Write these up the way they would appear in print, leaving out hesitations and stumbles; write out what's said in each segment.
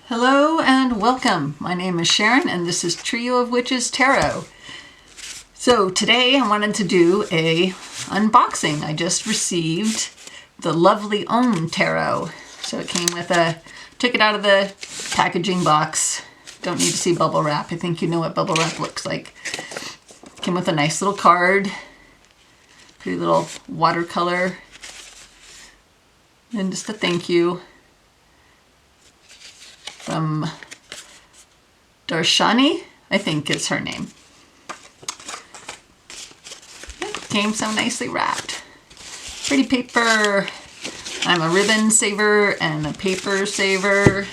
Hello and welcome. My name is Sharon and this is Trio.of.Witches Tarot. So today I wanted to do a unboxing. I just received the lovely Om Tarot. So it came with took it out of the packaging box. Don't need to see bubble wrap. I think you know what bubble wrap looks like. Came with a nice little card. Pretty little watercolor. And just a thank you from Darshani, I think is her name. It came so nicely wrapped. Pretty paper. I'm a ribbon saver and a paper saver.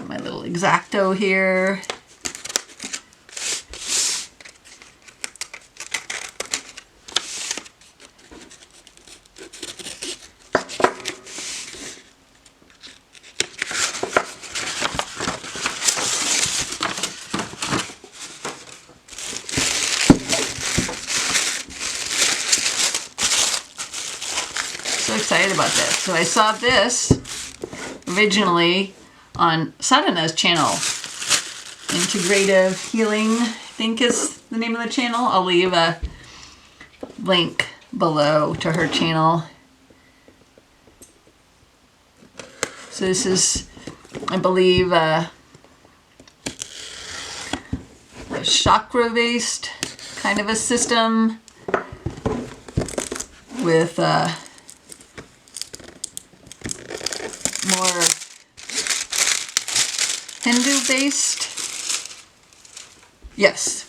My little X-Acto here. So excited about this. So I saw this originally on Sadhana's channel. Integrative Healing, I think is the name of the channel. I'll leave a link below to her channel. So this is, I believe, a chakra-based kind of a system with more Hindu-based. Yes.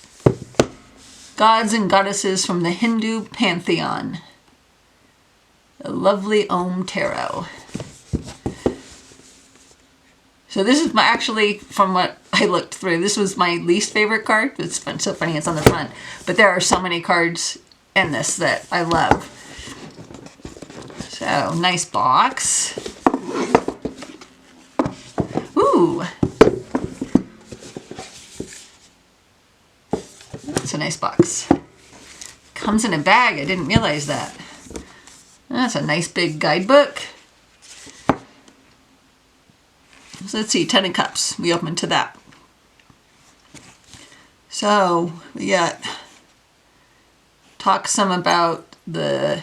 Gods and goddesses from the Hindu pantheon. The lovely Om Tarot. So this is actually, from what I looked through, this was my least favorite card. It's so funny, it's on the front. But there are so many cards in this that I love. So, nice box. Ooh. That's a nice box. Comes in a bag, I didn't realize that. That's a nice big guidebook. So let's see, 10 of Cups. We open to that. So we got talk some about the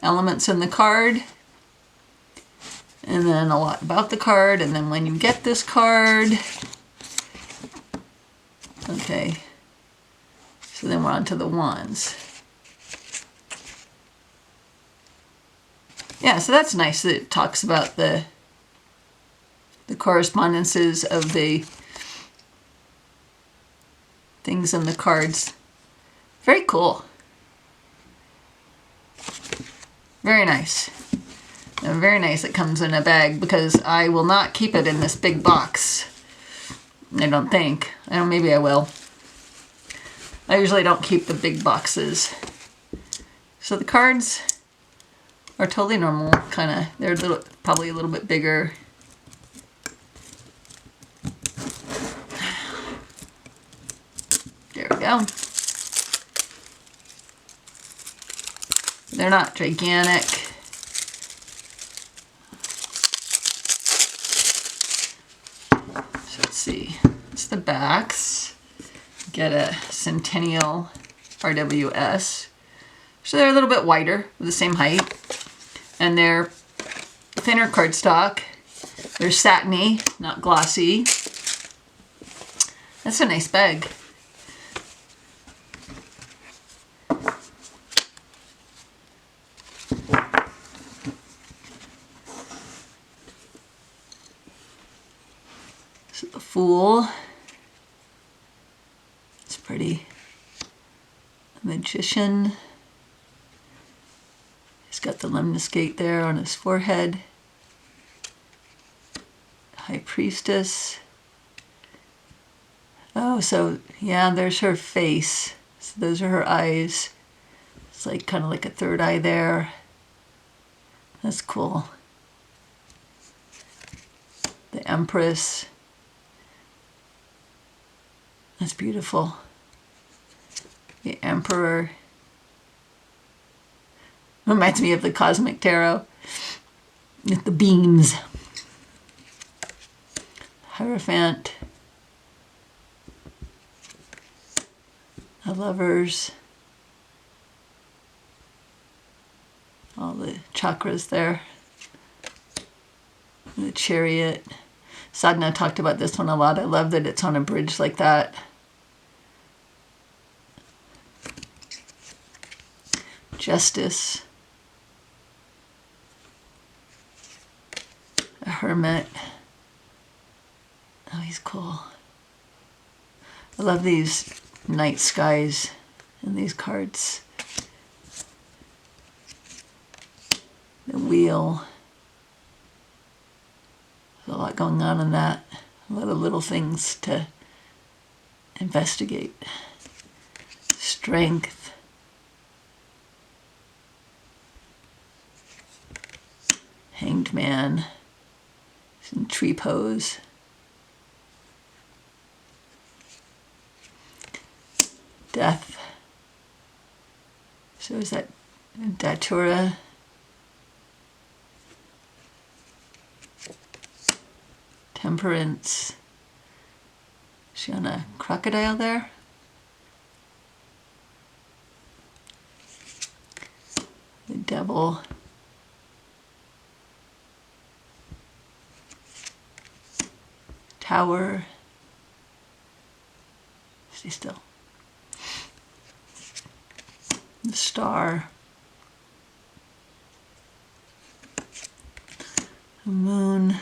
elements in the card, and then a lot about the card, and then when you get this card. Okay, so then we're on to the wands. Yeah, so that's nice that it talks about the correspondences of the things in the cards. Very cool. Very nice. And very nice it comes in a bag, because I will not keep it in this big box. I don't think. Maybe I will. I usually don't keep the big boxes. So the cards are totally normal, kind of. They're probably a little bit bigger. There we go. They're not gigantic. So let's see. It's the backs. Get a Centennial RWS. So they're a little bit wider, with the same height. And they're thinner cardstock. They're satiny, not glossy. That's a nice bag. So the Fool. It's pretty. The Magician. He's got the lemniscate there on his forehead. High Priestess. Oh, so yeah, there's her face. So those are her eyes. It's like kind of like a third eye there. That's cool. The Empress. That's beautiful. The Emperor. Reminds me of the Cosmic Tarot. with the beams. Hierophant. The lovers. All the chakras there. The chariot. Sadhana talked about this one a lot. I love that it's on a bridge like that. Justice. A hermit. Oh, he's cool. I love these night skies in these cards. The wheel. There's a lot going on in that. A lot of little things to investigate. Strength. Hanged man. Some tree pose. Death. So is that Datura? Temperance. Is she on a crocodile there? The devil. Tower. Stay still. The star. The moon.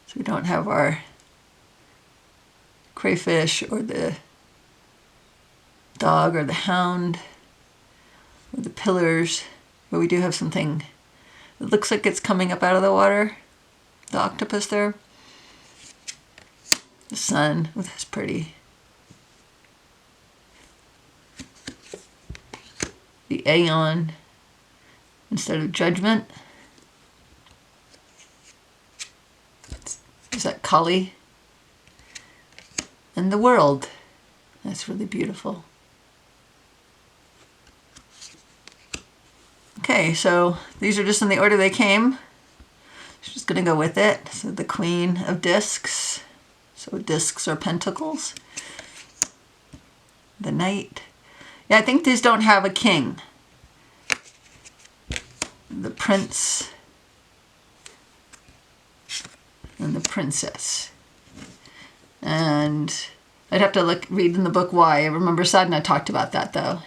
So we don't have our crayfish or the dog or the hound or the pillars, but we do have something that looks like it's coming up out of the water. The octopus there. The sun. Oh, that's pretty. The Aeon instead of judgment. Is that Kali? And the world. That's really beautiful. Okay, so these are just in the order they came. Just going to go with it. So the Queen of Discs. So discs are pentacles. The Knight. Yeah, I think these don't have a king. The Prince. And the Princess. And I'd have to read in the book why. I remember Sadhana talked about that though.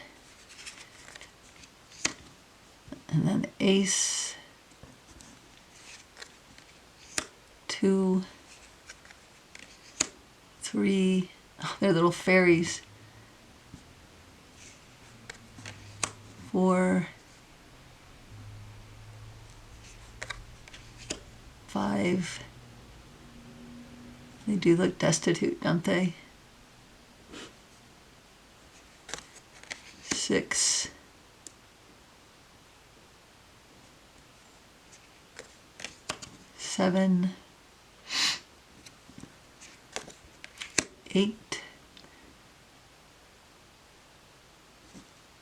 And then the Ace. 2, 3. Oh, they're little fairies. 4, 5. They do look destitute, don't they? 6. 7. 8.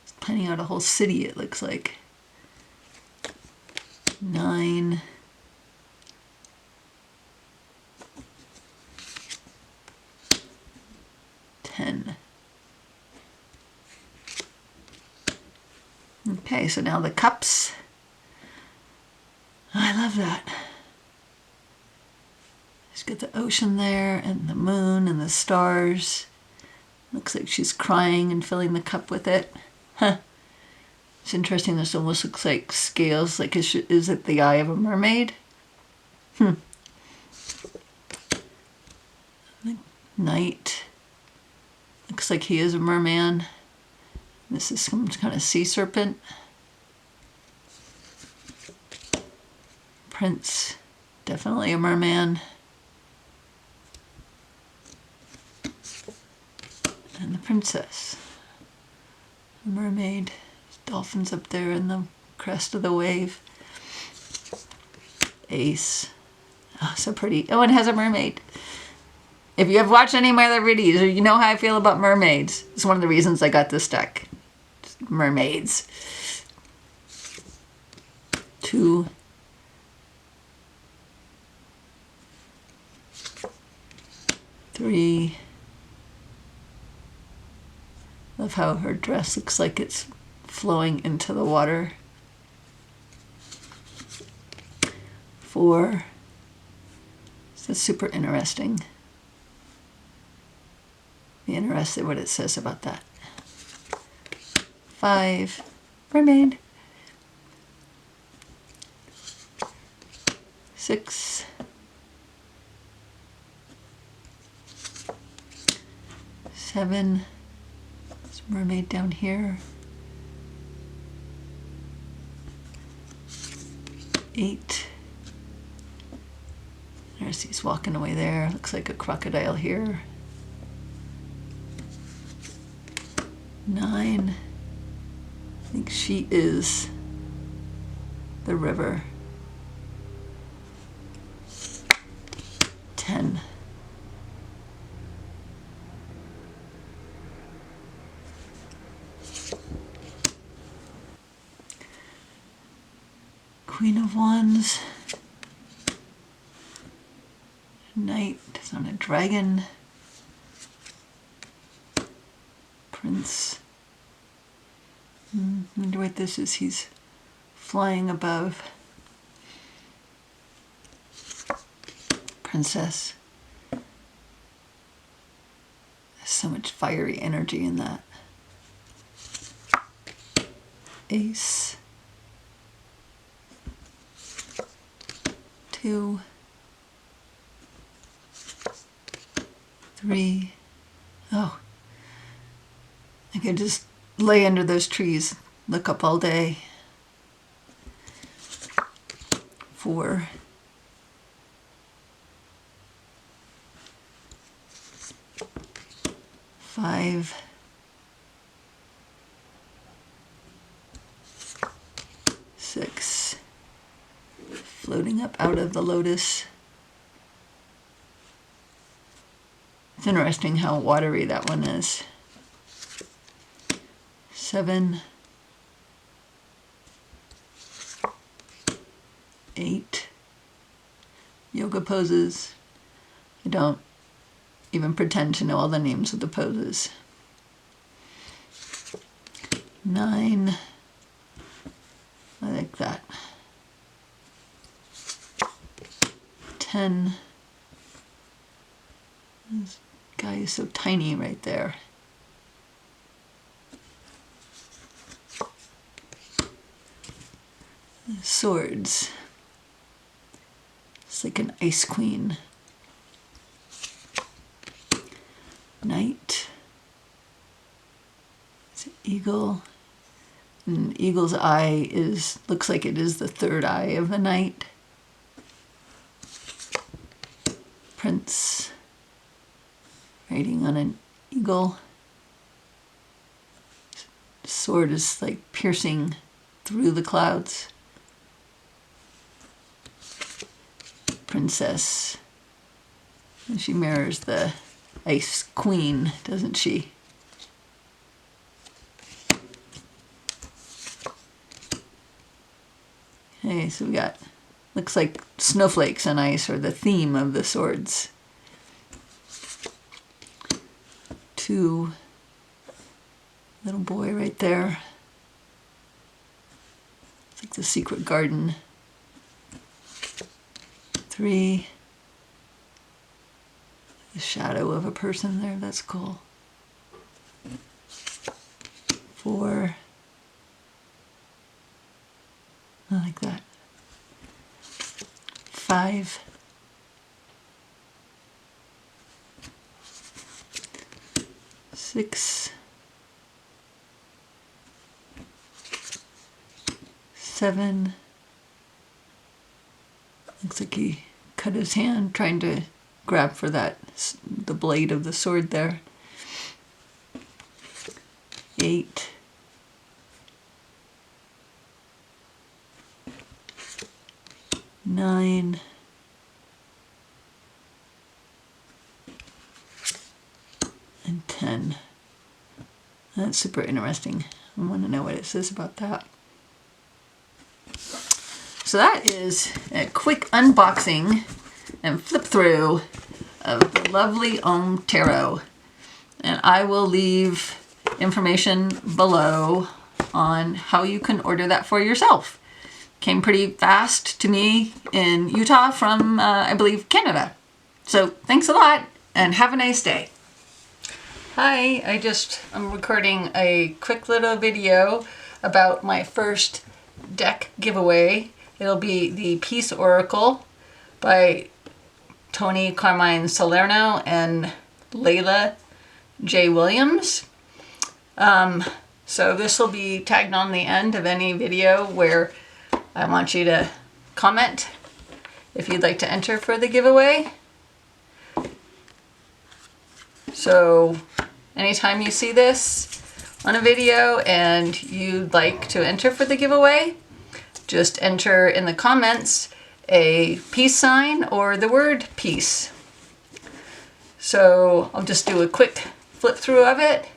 It's planning out a whole city, it looks like. 9. 10. Okay, so now the cups. I love that. Just get the ocean there and the moon and the stars. Looks like she's crying and filling the cup with it. Huh. It's interesting, this almost looks like scales. Like, is it the eye of a mermaid? Knight. Looks like he is a merman. This is some kind of sea serpent. Prince. Definitely a merman. And the princess. A mermaid. Dolphins up there in the crest of the wave. Ace. Oh, so pretty. Oh, and it has a mermaid. If you have watched any of my other videos, or you know how I feel about mermaids, it's one of the reasons I got this deck. Mermaids. 2, 3. Love how her dress looks like it's flowing into the water. 4. So it's super interesting. Be interested what it says about that. 5. Mermaid. 6. 7. There's a mermaid down here. 8. There's he's walking away there. Looks like a crocodile here. 9. I think she is the river. 10. Queen of Wands. Knight is on a dragon. Prince. Wonder what this is. He's flying above. Princess. There's so much fiery energy in that. Ace. 2. 3. Oh, I could just lay under those trees, look up all day. 4. 5. 6. Floating up out of the lotus. It's interesting how watery that one is. 7. 8. Yoga poses. I don't even pretend to know all the names of the poses. 9. I like that. 10. This guy is so tiny right there. 'Swords. It's like an ice queen. 'Knight. It's an eagle. And eagle's eye looks like it is the third eye of the knight. Prince. Riding on an eagle. Sword is like piercing through the clouds. Princess. And she mirrors the ice queen, doesn't she? Okay, so we got, looks like snowflakes on ice are the theme of the swords. 2. Little boy right there. It's like the secret garden. 3. The shadow of a person there, that's cool. 4. I like that. 5. 6. 7. Looks like he cut his hand trying to grab for the blade of the sword there. 8. 9. 10. That's super interesting. I want to know what it says about that. So that is a quick unboxing and flip through of the lovely Om Tarot. And I will leave information below on how you can order that for yourself. Came pretty fast to me in Utah from, I believe, Canada. So thanks a lot and have a nice day. Hi, I'm recording a quick little video about my first deck giveaway. It'll be the Peace Oracle by Tony Carmine Salerno and Layla J. Williams. So this will be tagged on the end of any video where I want you to comment if you'd like to enter for the giveaway. So anytime you see this on a video and you'd like to enter for the giveaway, just enter in the comments a peace sign or the word peace. So I'll just do a quick flip through of it.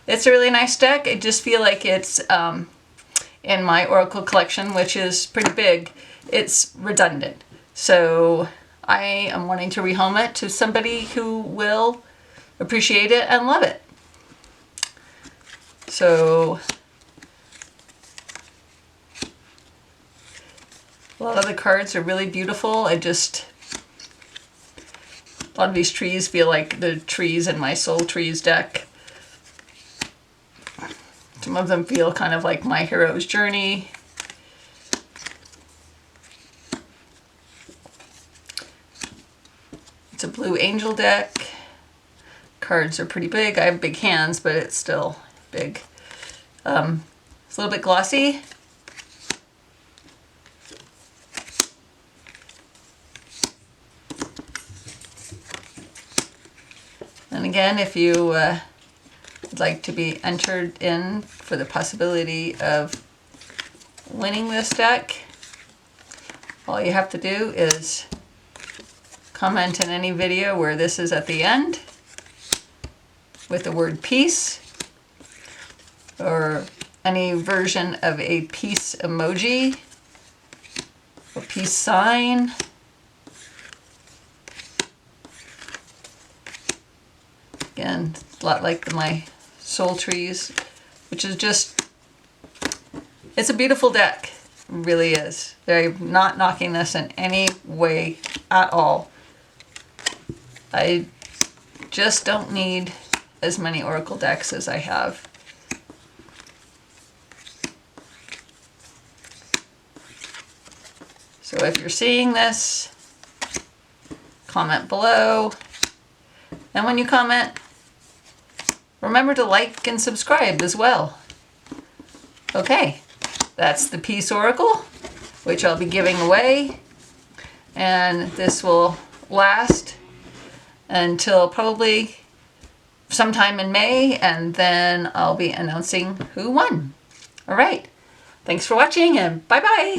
It's a really nice deck. I just feel like it's in my Oracle collection, which is pretty big, it's redundant. So I am wanting to rehome it to somebody who will appreciate it and love it. So a lot of the cards are really beautiful. A lot of these trees feel like the trees in my Soul Trees deck. Some of them feel kind of like My Hero's Journey. It's a Blue Angel deck. Cards are pretty big. I have big hands, but it's still big. It's a little bit glossy. And again, if you would like to be entered in for the possibility of winning this deck, all you have to do is comment in any video where this is at the end with the word peace or any version of a peace emoji or peace sign. Again, a lot like my Soul Trees, which is it's a beautiful deck. It really is. I'm not knocking this in any way at all. I just don't need as many Oracle decks as I have. So if you're seeing this, comment below. And when you comment, remember to like and subscribe as well. Okay, that's the Peace Oracle, which I'll be giving away. And this will last until probably sometime in May, and then I'll be announcing who won. All right, thanks for watching and bye-bye.